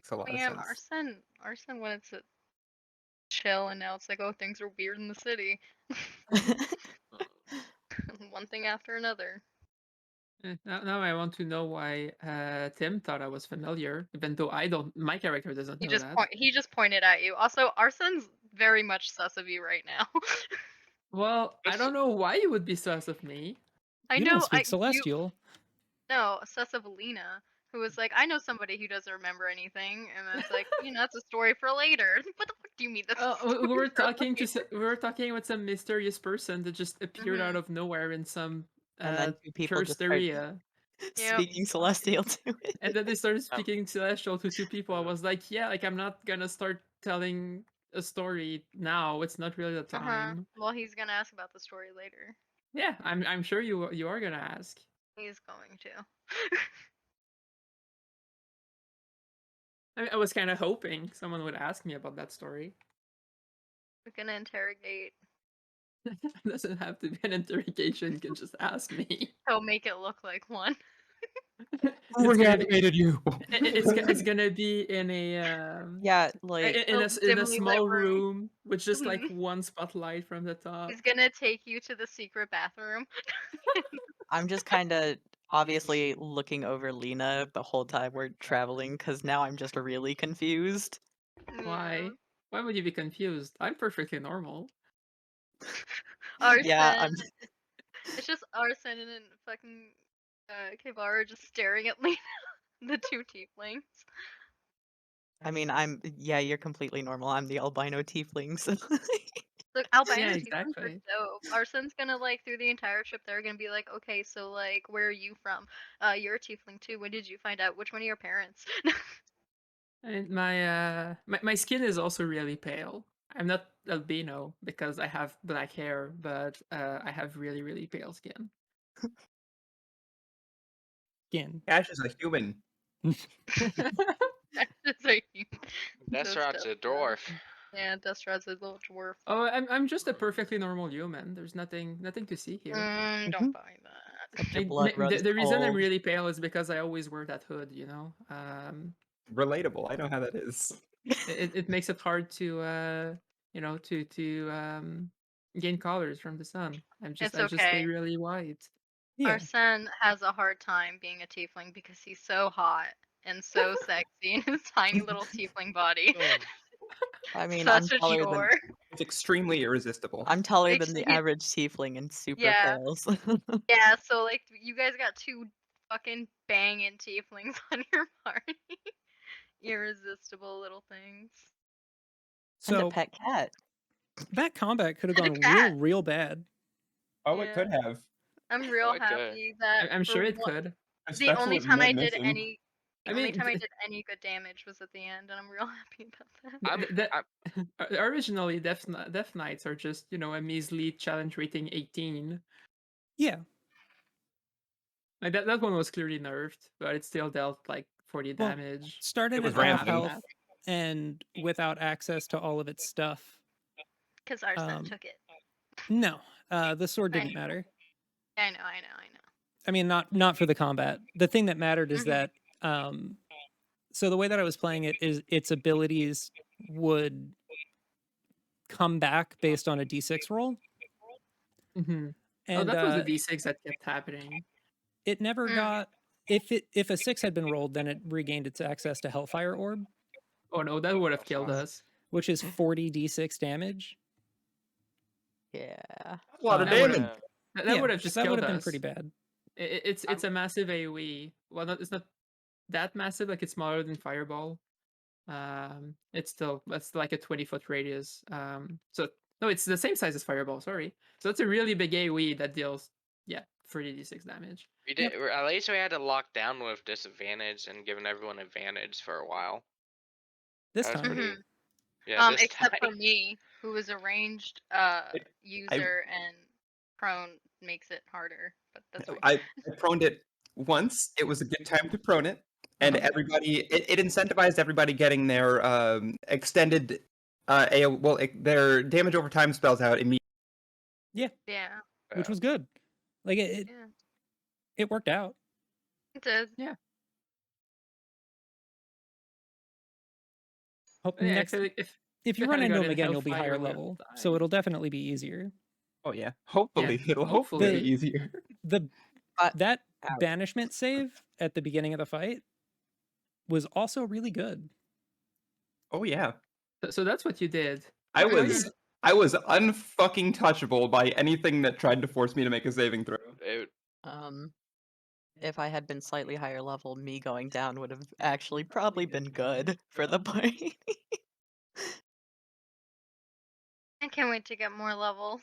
Makes a lot of Man, sense. Arsen wanted to chill, and now it's like, oh, things are weird in the city. One thing after another. Now I want to know why Tim thought I was familiar, even though I don't. My character doesn't know that. He just pointed at you. Also, Arsen's very much sus of you right now. Well, I It's don't know why you would be sus of me. I You don't know speak Celestial. no, sus of Alina, who was like, I know somebody who doesn't remember anything, and then it's like, that's a story for later. What the fuck do you mean that's a story We were for talking to later? we were talking with some mysterious person that just appeared out Mhm. of nowhere in some And then two people just start area, Yep. speaking Celestial to it. and then they started um, speaking Celestial to two people. I was like, yeah, like I'm not gonna start telling a story now. It's not really the Uh-huh. time. Well, he's gonna ask about the story later. Yeah, I'm sure you are gonna ask. He's going to. I mean, I was kind of hoping someone would ask me about that story. We're gonna interrogate. It doesn't have to be an interrogation. You can just ask me. He'll make it look like one. Who It's gonna be, reanimated you? it's gonna be in a Yeah, like in A in a dimly lit small room. room with just like Mhm. one spotlight from the top. He's gonna take you to the secret bathroom. I'm just kind of obviously looking over Lena the whole time we're traveling because now I'm just really confused. Why? Why would you be confused? I'm perfectly normal. Yeah, Arsen. I'm. It's just Arsen and then fucking Kivara just staring at Lena, the two tieflings. I mean, Yeah, you're completely normal. I'm the albino tiefling. So Look, albino Yeah, tieflings are exactly. dope. Arsen's gonna like through the entire trip they're gonna be like, okay, so like where are you from? You're a tiefling too. When did you find out? Which one of your parents? And my skin is also really pale. I'm not albino because I have black hair, but I have really pale skin. Again. Ash is a human. That's like That's just a dwarf. Yeah, Dustrod's a little dwarf. Oh, I'm just a perfectly normal human. There's nothing to see here. Don't buy that. except your blood runs The reason I'm cold. really pale is because I always wear that hood, you know. Relatable. I know how that is. It makes it hard to gain colors from the sun. It's I just stay okay. really white. Yeah. Arsen has a hard time being a tiefling because he's so hot and so sexy in his tiny little tiefling body. I mean, Such a chore. It's extremely irresistible. I'm taller than the He's- average tiefling and super Yeah. pale. So Yeah, so like you guys got two fucking banging tieflings on your party. Irresistible little things. and a So pet cat. that combat could have And a gone cat. real bad. Oh, Yeah. it could have. I'm real it could. happy that I'm for sure it one, could. the Especially only with time I Ned did missing. any I only mean, time I did any good damage was at the end, and I'm real happy about that. originally Death Knights are just a measly challenge rating 18. Yeah. Like that one was clearly nerfed, but it still dealt like 40 Well, damage. started It was at half random. health and without access to all of its stuff. Because Arsen took it. No, the sword I didn't know. matter. I know. I mean, not for the combat. The thing that mattered is Mhm. that so the way that I was playing it is its abilities would come back based on a d6 roll. Mm-hmm. And that was the d6 that kept happening. it never got if a 6 had been rolled, then it regained its access to Hellfire Orb. Oh no, that would have killed us. Which is 40 d6 damage. Yeah. A lot of That would damage. have that would have just that killed would have been us. pretty bad. It's a massive AoE. Well, it's not that massive. Like it's smaller than Fireball. It's still that's like a 20-foot radius. So no, it's the same size as Fireball. Sorry. So it's a really big AoE that deals 30d6 damage. We did. At least we had to lock down with disadvantage and giving everyone advantage for a while. This That was time. pretty. Yeah, this Except time. for me, who is a ranged user, and prone makes it harder. But that's fine. I proned it once. It was a good time to prone it, and everybody it incentivized everybody getting their extended their damage over time spells out immediately. Yeah. Which was good. Like it worked out. It did. Yeah. Hope Yeah, I next feel like if you I run had into got him in again, you'll be Hellfire, higher I would've level, so died. it'll definitely be easier. Oh yeah. Hopefully, it'll hopefully The- be easier. The But that ouch. banishment save at the beginning of the fight was also really good. Oh yeah. So that's what you did. I Alright. was unfucking touchable by anything that tried to force me to make a saving throw. If I had been slightly higher level, me going down would have actually probably been good for the party. I can't wait to get more levels.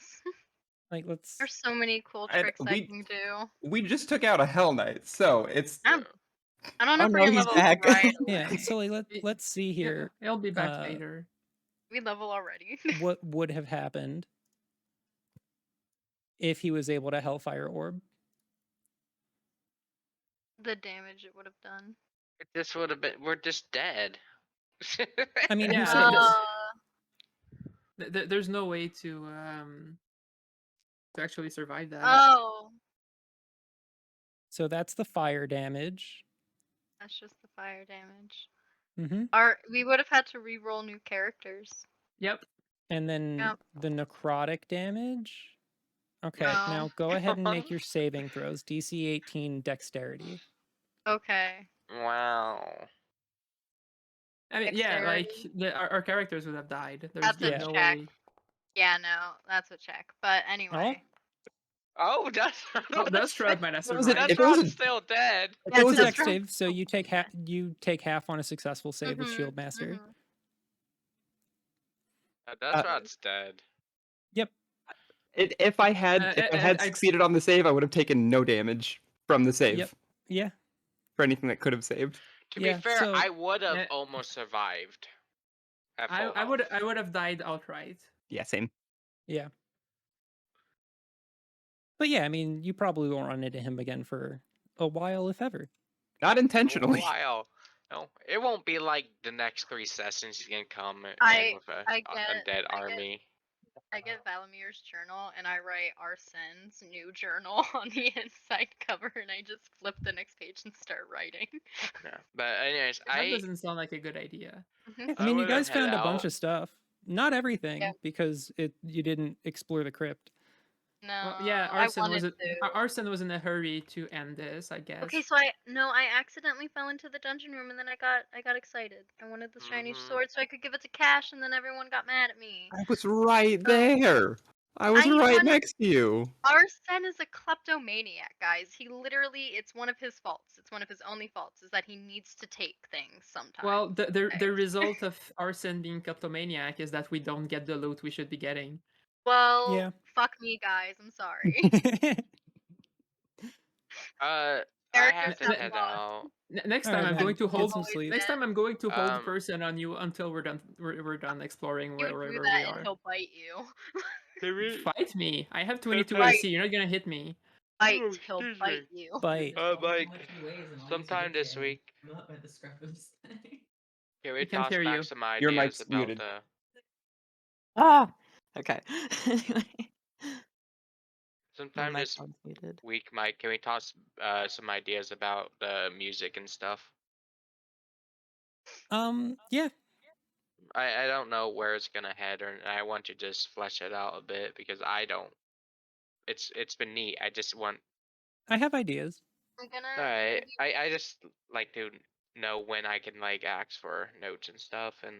Like let's There's so many cool And tricks I can do. we just took out a Hell Knight, so it's I don't know Oh if no, we're gonna he's level back. right yeah, away. so like let's see here It'll be back later. We level already. what would have happened if he was able to Hellfire Orb. The damage it would have done. This would have been. We're just dead. I mean, Yeah, who I mean, says? there's no way to actually survive that. Oh, So that's the fire damage. that's just the fire damage. Mm-hmm. We would have had to re-roll new characters. Yep. And then Yep. the necrotic damage. Okay, No. now go ahead and make your saving throws. DC 18 dexterity. Okay. Wow. I mean, yeah, like Dexterity. our characters would have died. There's That's a no check. way. Yeah, no, that's a check. But anyway. Oh, that's Oh, that's right, might have What was it? survived. If That's it was Rod's a- still dead. If it was a that's dex right. save, so you take half on a successful save with Mhm, Shield Master. mhm. That's Rod's dead. Yep. If I had I- succeeded on the save, I would have taken no damage from the save Yep. Yeah. for anything that could have saved. To Yeah, be fair, so- I would have Yeah. almost survived. At I full would health. have died outright. Yeah, same. Yeah. But yeah, I mean, you probably won't run into him again for a while, if ever. Not A intentionally. while. No, it won't be like the next 3 sessions he's gonna come in with a undead army. I get Valamir's journal and I write Arsen's new journal on the inside cover and I just flip the next page and start writing. Yeah. But anyways, That doesn't sound like a good idea. I I mean, you would've guys head found a bunch out. of stuff. Not everything, Yeah. because you didn't explore the crypt. No, Well, yeah, I Arsen wanted to. Arsen was in a hurry to end this, I guess. Okay, so I accidentally fell into the dungeon room and then I got excited. I wanted the shiny Mhm. sword so I could give it to Cash and then everyone got mad at me. I was right there. I was I right wanna- next to you. Arsen is a kleptomaniac, guys. He literally, it's one of his faults. It's one of his only faults is that he needs to take things sometimes. Well, the okay? result of Arsen being kleptomaniac is that we don't get the loot we should be getting. Well, Yeah. fuck me, guys. I'm sorry. I Characters have to got head lost. out. Next All time right, I'm man. going to Get hold some sleep. next time I'm going to hold Um, person on you until we're done exploring You wherever do we that and are. he'll bite you. Fight me. I have 22 Fight. AC. You're not gonna hit me. Bite, Oh, he'll excuse bite me. you. Bite. Mike, sometime this week. Can we can't toss hear back you. some Your ideas mic's about muted. the? Ah. Okay. Anyway. Sometime My this phone's muted. week, Mike, can we toss some ideas about the music and stuff? Yeah. I don't know where it's gonna head, or I want to just flesh it out a bit because I don't. It's been neat. I just want. I have ideas. I'm gonna. Alright, I just like to know when I can like ask for notes and stuff, and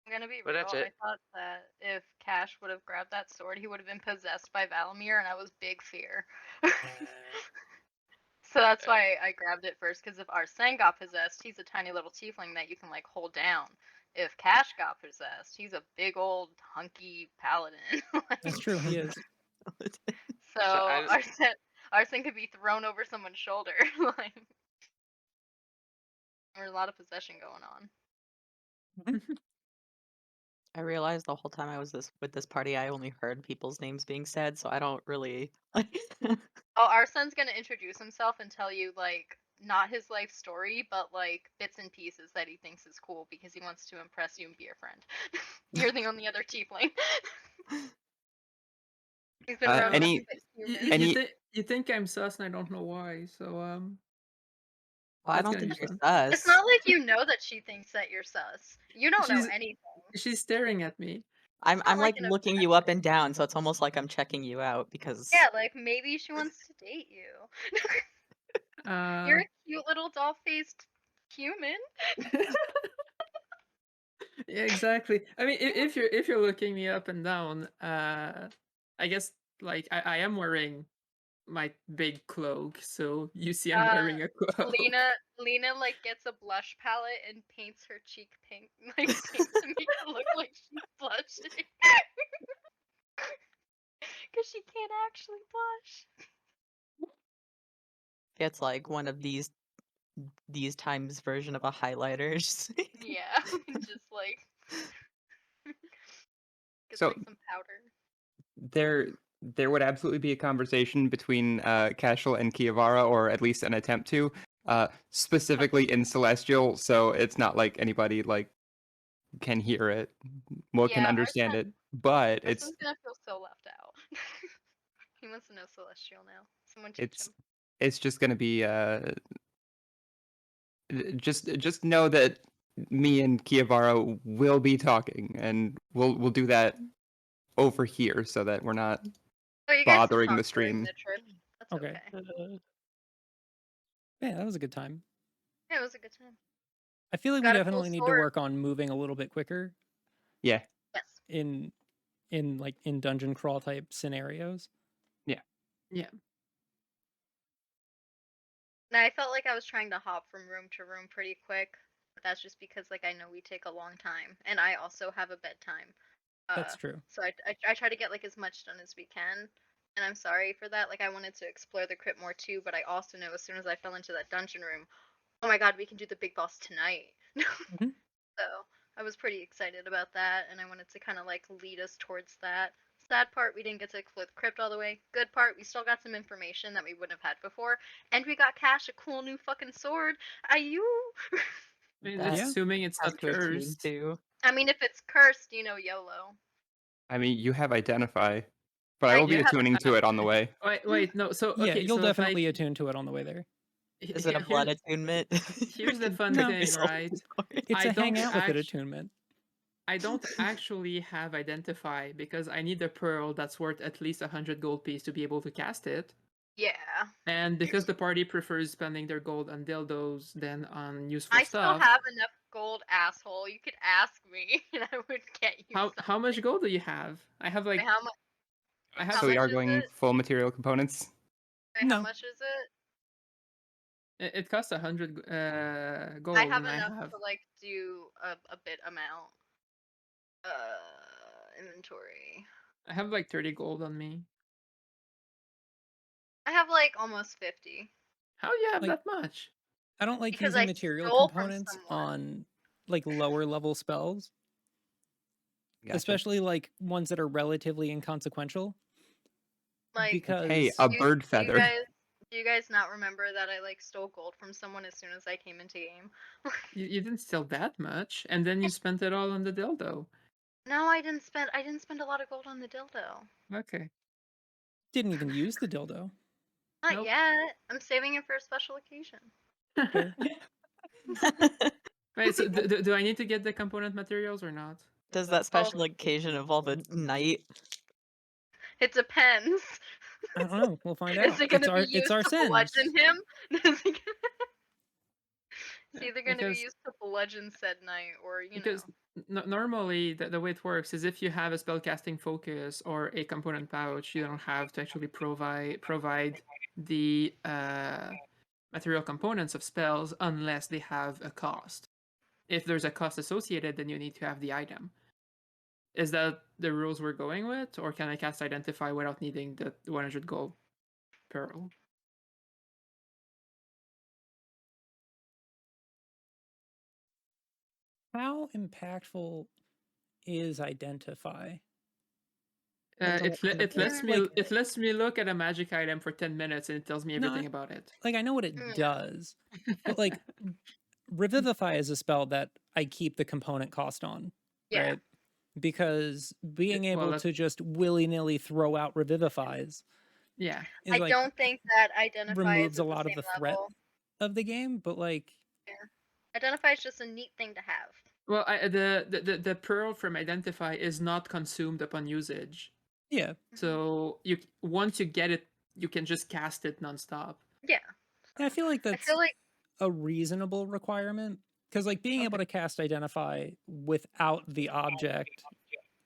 I'm gonna be But real. that's I it. thought that if Cash would have grabbed that sword, he would have been possessed by Valamir, and I was big fear. So that's why I grabbed it first. Because if Arsen got possessed, he's a tiny little tiefling that you can like hold down. If Cash got possessed, he's a big old hunky paladin. That's true. He is. So I- Arsen could be thrown over someone's shoulder. Like, there's a lot of possession going on. I realized the whole time I was with this party, I only heard people's names being said, so I don't really. Oh, Arsen's gonna introduce himself and tell you like not his life story, but like bits and pieces that he thinks is cool because he wants to impress you and be your friend. You're the only other tiefling. He's been around Any- nothing but humans. Any- You think I'm sus and I don't know why. So Well, I That's don't gonna be think you're fun. It's sus. not like you know that she thinks that you're sus. You don't know She's anything. she's staring at me. I'm Not like like an looking you up and down, so it's almost like I'm checking you out because Yeah, like maybe she wants to date you. You're Uh, a cute little doll-faced human. yeah, exactly. I mean, if you're looking me up and down, I guess like I am wearing my big cloak, so you see I'm wearing a cloak. Lena like gets a blush palette and paints her cheek pink, like pink to make it look like she's blushing. Cause she can't actually blush. it's like one of these times version of a highlighter. Yeah, just like gets So like some powder. there would absolutely be a conversation between Kashel and Kiavara, or at least an attempt to, specifically in Celestial, so it's not like anybody like can hear it, well, can Yeah, understand it, but Arsen's gonna feel so left out. He wants to know Celestial now. Someone teach him. it's just gonna be just know that me and Kiavara will be talking, and we'll do that over here so that we're not Oh, you guys can bothering talk the during stream. the trip. That's Okay. okay. Yeah, that was a good time. Yeah, it was a good time. I feel like we Got a cool definitely need to sword. work on moving a little bit quicker Yeah. Yes. in dungeon crawl type scenarios. Yeah. And I felt like I was trying to hop from room to room pretty quick. But that's just because like I know we take a long time, and I also have a bedtime. That's true. So I try to get like as much done as we can. And I'm sorry for that. Like I wanted to explore the crypt more too, but I also know as soon as I fell into that dungeon room, oh my god, we can do the big boss tonight. Mhm. So I was pretty excited about that, and I wanted to kind of like lead us towards that. Sad part, we didn't get to explore the crypt all the way. Good part, we still got some information that we wouldn't have had before, and we got Cash a cool new fucking sword. Are you? I mean, That assuming it's has not to attune cursed. to. I mean, if it's cursed, you know, YOLO. I mean, you have Identify, but I I will do be have attuning to it on the way. Wait, no. So Yeah, okay, you'll so if I definitely attune to it on the way there. Is it a blood attunement? here's the fun No. thing, right? It's I a don't hang out with it act- attunement. I don't actually have Identify because I need a pearl that's worth at least 100 gold piece to be able to cast it. Yeah. And because the party prefers spending their gold on dildos than on useful I still stuff. have enough gold, asshole. You could ask me, and I would get you How much gold do you have? I have like Wait, how much? I How have So we much are is going it? full material components. Wait, how No. much is it? it costs 100 gold, I have and enough I have to like do a bit amount. Inventory. like 30 gold on me. I have like almost 50 How do you have Like- that much? I don't like because using I material stole from components someone. on like lower level spells, Gotcha. especially like ones that are relatively inconsequential. Like, Because Hey, a bird feather. do you guys not remember that I like stole gold from someone as soon as I came into game? You didn't steal that much, and then you spent it all on the dildo. No, I didn't spend a lot of gold on the dildo. Okay. didn't even use the dildo. Not Nope. yet. I'm saving it for a special occasion. Fair. Wait, so do I need to get the component materials or not? Does that special occasion involve a night? It depends. I don't know. We'll find Is out. it gonna be It's used to Arsen. bludgeon him? It's either gonna Because- be used to bludgeon said knight, or you Because normally the way it works is if you have a spellcasting focus or a component pouch, you don't have to actually provide the material components of spells unless they have a cost. If there's a cost associated, then you need to have the item. Is that the rules we're going with, or can I cast Identify without needing the 100 gold pearl? How impactful is Identify? It lets me look at a magic item for 10 minutes and it tells me No, everything about it. Like I know what it Yeah. does, but like Revivify is a spell that I keep the component cost on, Yeah. right? Because being Well, able that- to just willy-nilly throw out Revivifies Yeah. is I like don't think that Identify removes is a at lot the of same the threat. level. of the game, but like Identify is just a neat thing to have. Well, the pearl from identify is not consumed upon usage. yeah. So once you get it, you can just cast it nonstop. Yeah. Yeah, I feel like I that's feel like a reasonable requirement because like being able to cast identify without the object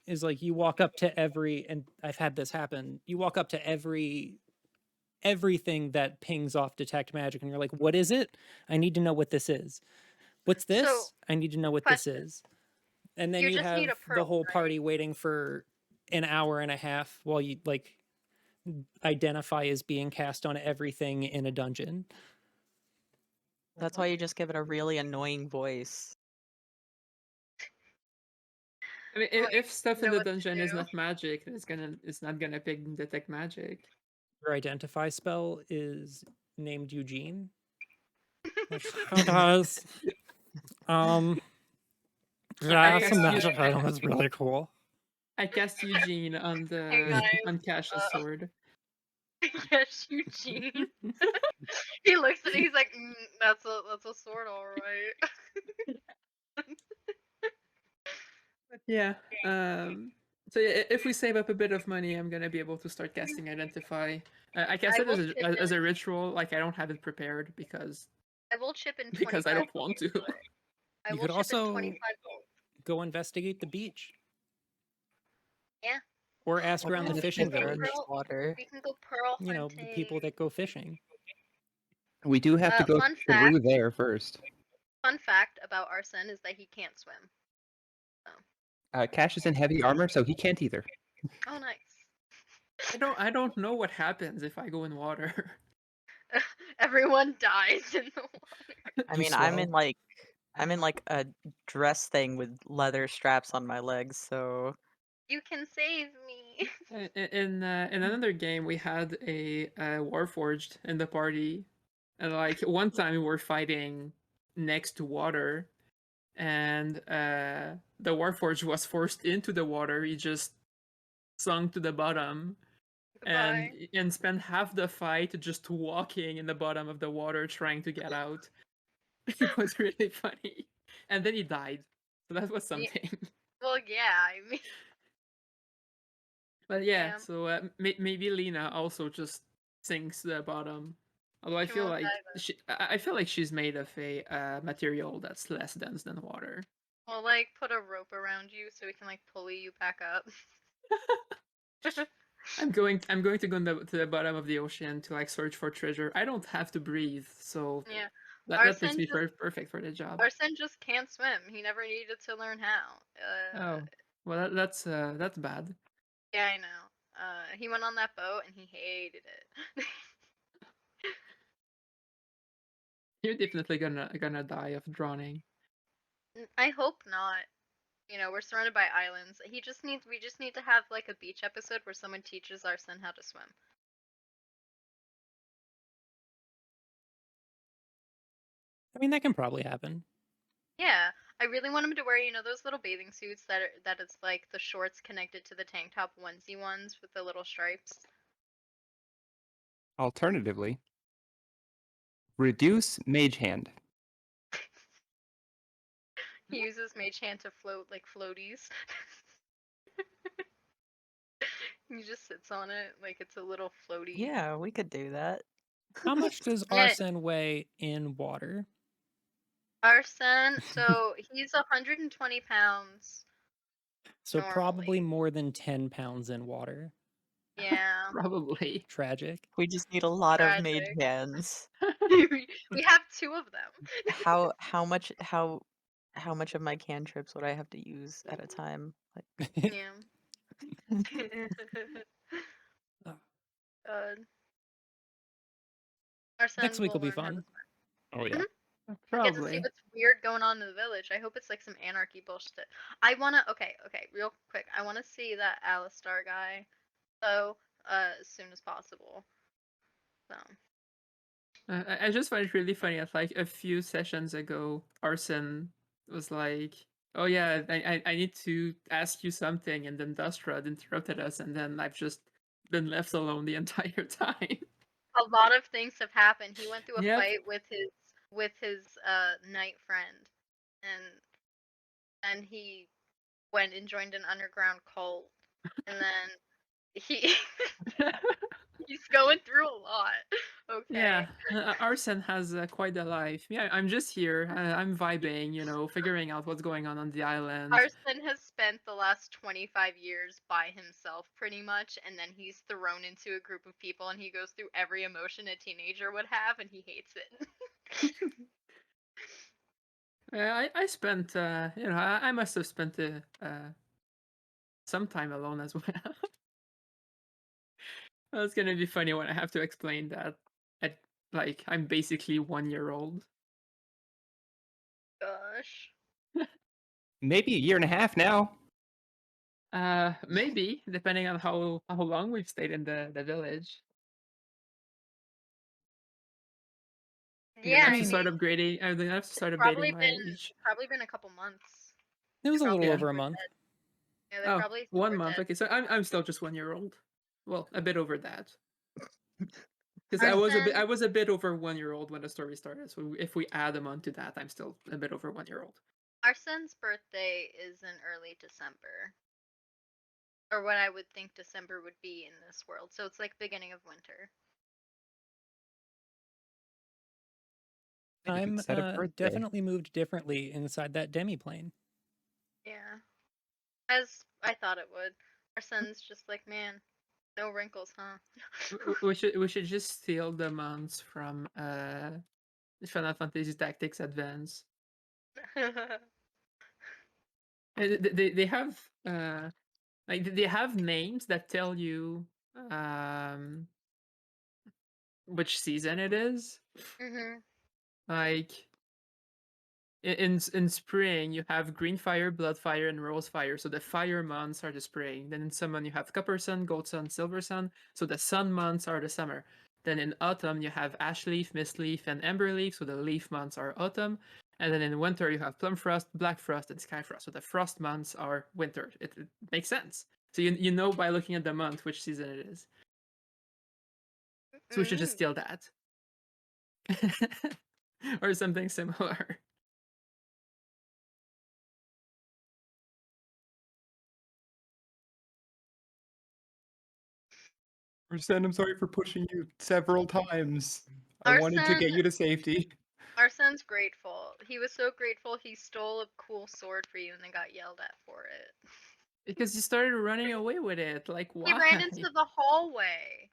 is like you walk up to every, and I've had this happen, you walk up to everything that pings off detect magic and you're like, what is it? I need to know what this is. What's this? So, I need to know what question. this is. And then You you just have need a the pearl, whole right? party waiting for an hour and a half while you like identify is being cast on everything in a dungeon. That's why you just give it a really annoying voice. I mean, Well, if stuff in know the what to dungeon is do. not magic, then it's not gonna pick detect magic. Your identify spell is named Eugene. Like, hi guys. Yeah, guess some you- magic item is really cool. I cast Eugene on Hey the guys, on Kashel's sword. yes, Eugene. He looks at it. He's like, "That's a sword, all right." Yeah. So if we save up a bit of money, I'm gonna be able to start casting identify. I cast I it will as chip as a in. ritual. Like I don't have it prepared because I will chip in 25 I don't want to. gold for it. I You will could chip in also 25 gold. go investigate the beach. Yeah. Or ask What around the kind of fishing fish are in village. this water? We can go pearl You know, hunting. the people that go fishing. We do have to go Fun through fact. there first. Fun fact about Arsen is that he can't swim. Cash is in heavy armor, so he can't either. Oh, nice. I don't know what happens if I go in water. Everyone dies in the water. I You mean, I'm in swell. like a dress thing with leather straps on my legs, so You can save me. In another game, we had a Warforged in the party, and like one time we were fighting next to water, and the Warforged was forced into the water. He just sunk to the bottom, Goodbye. and spent half the fight just walking in the bottom of the water trying to get out. It was really funny, and then he died. So that was something. Well, yeah, I mean, But yeah, damn. so maybe Lena also just sinks to the bottom. Although I She feel won't like die, though. I feel like she's made of a material that's less dense than water. We'll like put a rope around you so we can like pulley you back up. I'm going to go to the bottom of the ocean to like search for treasure. I don't have to breathe, so Yeah. that makes Arsen me just perfect for the job. Arsen just can't swim. He never needed to learn how. Oh, well that's bad. Yeah, I know. He went on that boat and he hated it. You're definitely gonna die of drowning. I hope not. You know, we're surrounded by islands. We just need to have like a beach episode where someone teaches Arsen how to swim. I mean, that can probably happen. Yeah, I really want him to wear, you know, those little bathing suits that it's like the shorts connected to the tank top onesie ones with the little stripes. Alternatively, reduce Mage Hand. He uses Mage Hand to float like floaties. He just sits on it like it's a little floaty. yeah, we could do that. How much does Yeah. Arsen weigh in water? Arsen, so he's 120 pounds. So Normally. probably more than 10 pounds in water. Yeah. Probably. Tragic. We just need a lot of mage Tragic. hands. We have 2 of them. How much of my cantrips would I have to use at a time? Like Yeah. God. Arsen Next week will be learn how to fun. swim. Oh yeah. Mhm. We get to see Probably. what's weird going on in the village. I hope it's like some anarchy bullshit. I wanna okay, real quick. I wanna see that Alistar guy so as soon as possible. So I just find it really funny that like a few sessions ago, Arsen was like, "Oh yeah, I need to ask you something," and then Dustrad interrupted us, and then I've just been left alone the entire time. a lot of things have happened. He went through a Yep. fight with his with his knight friend, and he went and joined an underground cult, and then he he's going through a lot. Okay. Yeah, Arsen has quite a life. Yeah, I'm just here. I'm vibing, figuring out what's going on the island. Arsen has spent the last 25 years by himself, pretty much, and then he's thrown into a group of people, and he goes through every emotion a teenager would have, and he hates it. I spent, I must have spent some time alone as well. It's gonna be funny when I have to explain that. I'm basically 1 year old. Gosh. Maybe a year and a half now. Maybe depending on how long we've stayed in the village. I'm gonna Yeah, have I to mean, start upgrading. I'm gonna have to start probably updating my been age. probably been a couple months. It was a little Probably over a were month. dead. Yeah, they Oh, probably 1 were month. dead. Okay, so I'm still just 1 year old. Well, a bit over that. Because Arsen, I was a bit over 1 year old when the story started. So if we add a month to that, I'm still a bit over 1 year old. Arsen's birthday is in early December. Or what I would think December would be in this world. So it's like beginning of winter. They didn't I'm set a birthday. definitely moved differently inside that demi-plane. Yeah. As I thought it would. Arsen's just like, man, no wrinkles, huh? We should just steal the months from Final Fantasy Tactics Advance. They have they have names that tell you which season it is. Mhm. Like in spring you have green fire, blood fire, and rose fire. So the fire months are the spring. Then in summer you have copper sun, gold sun, silver sun. So the sun months are the summer. Then in autumn you have ash leaf, mist leaf, and ember leaf. So the leaf months are autumn. And then in winter you have plum frost, black frost, and sky frost. So the frost months are winter. It makes sense. So you know by looking at the month which season it is. So we should just steal that. Or something similar. Arsen, I'm sorry for pushing you several times. I wanted to get you to safety. Arsen's grateful. He was so grateful he stole a cool sword for you and then got yelled at for it. Because you started running away with it. Like, why? He ran into the hallway.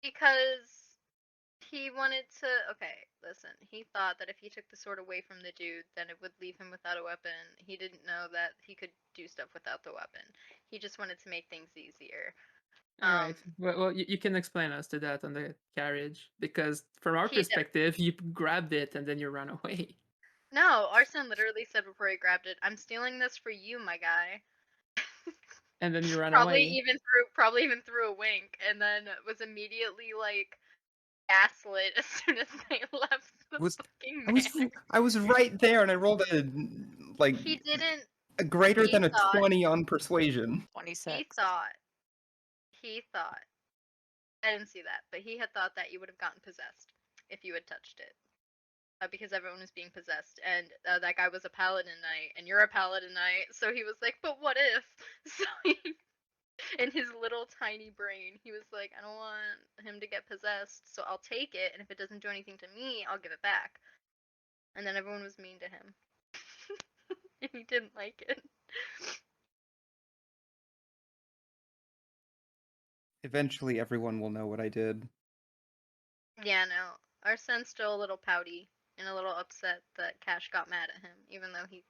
Because he wanted to. Okay, listen. He thought that if he took the sword away from the dude, then it would leave him without a weapon. He didn't know that he could do stuff without the weapon. He just wanted to make things easier. All right. Well, you can explain us to that on the carriage because from our perspective, you grabbed it and then you ran away. No, Arsen literally said before he grabbed it, "I'm stealing this for you, my guy." And then you ran probably away. even threw a wink, and then was immediately like gaslit as soon as they left the fucking man. I was right there, and I rolled a like He didn't. a greater he than a thought- 20 on persuasion. 26. He thought. I didn't see that, but he had thought that you would have gotten possessed if you had touched it. Because everyone was being possessed, and that guy was a paladin knight, and you're a paladin knight, so he was like, but what if? So in his little tiny brain, he was like, I don't want him to get possessed, so I'll take it, and if it doesn't do anything to me, I'll give it back. And then everyone was mean to him. And he didn't like it. Eventually, everyone will know what I did. Yeah, no. Arsen's still a little pouty and a little upset that Cash got mad at him, even though he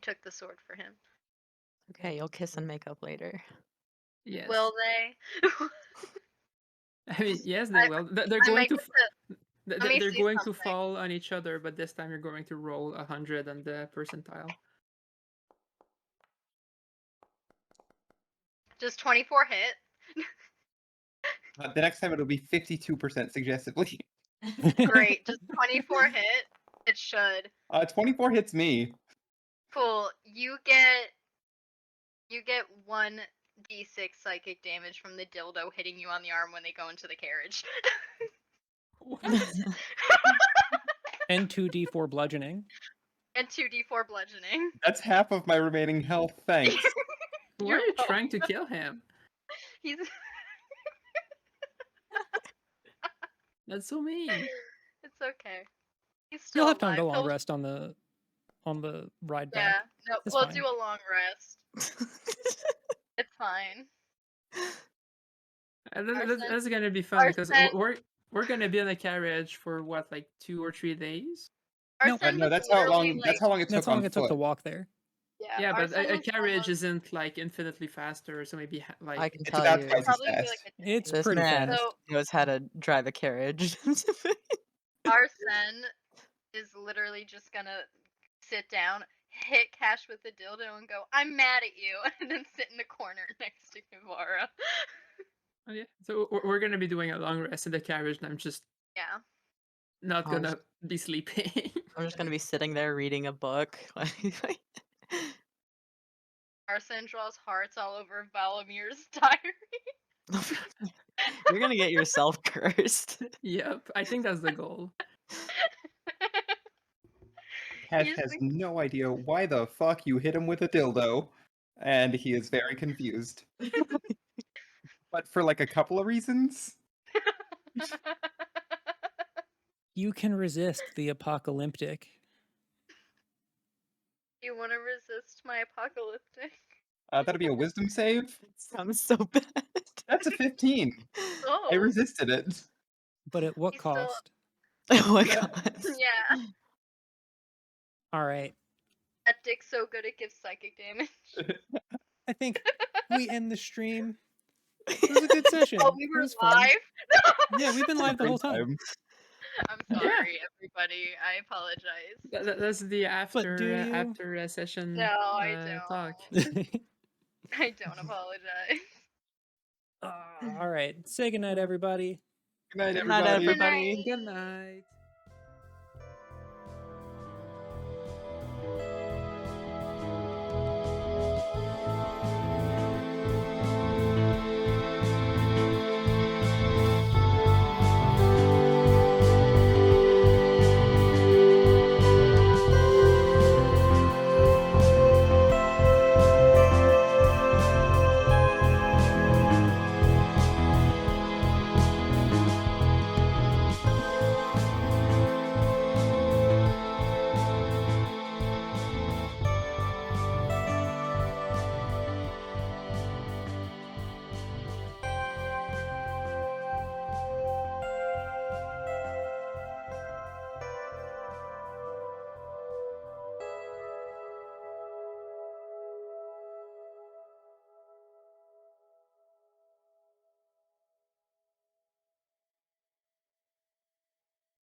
took the sword for him. Okay, you'll kiss and make up later. Yes. Will they? I mean, yes, they will. They're going to. They're going to fall on each other, but this time you're going to roll 100 on the percentile. Does 24 hit? The next time it'll be 52% suggestively. Great. Does 24 hit? It should. 24 hits me. Cool. You get 1d6 psychic damage from the dildo hitting you on the arm when they go into the carriage. What? And 2d4 bludgeoning. And 2d4 bludgeoning. That's half of my remaining health. Thanks. Why You're are you trying to welcome. kill him? He's That's so mean. It's okay. He's still You'll have time to alive. long He'll- rest on the ride Yeah, back. no, It's we'll fine. do a long rest. It's fine. That's gonna be fun because Arsen- we're gonna be on a carriage for what, like 2 or 3 days? No, Arsen No, was that's how literally long. like, That's how long it That's took how on long it took to foot. walk there. Yeah, but Arsen a was carriage almost- isn't like infinitely faster, so maybe I like can It's tell about you, twice as probably be fast. like a It's this pretty man fast. So- knows how to drive a carriage. Arsen is literally just gonna sit down, hit Cash with the dildo, and go, "I'm mad at you," and then sit in the corner next to Kivara. Oh, yeah. So we're gonna be doing a long rest in the carriage, and I'm just Yeah. not Oh, gonna be sleeping. I'm just gonna be sitting there reading a book. Arsen draws hearts all over Valamir's diary. You're gonna get yourself cursed. Yep, I think that's the goal. Cash He's has the- no idea why the fuck you hit him with a dildo, and he is very confused. But for like a couple of reasons. You can resist the apocalyptic. You want to resist my apocalyptic? That'd be a wisdom save. It sounds so bad. That's a 15. Oh, I resisted it. But at what He's still- cost? Oh my Yeah. god. yeah. All right. That dick's so good it gives psychic damage. I think we end the stream. It was a good session. Oh, we It were was fun. live? Yeah, we've been live the whole time. I'm sorry, everybody. I apologize. That's the after do you? after session. No, I talk. I don't apologize. All right. Say goodnight, everybody. Good night, Good night, everybody. everybody. Good night.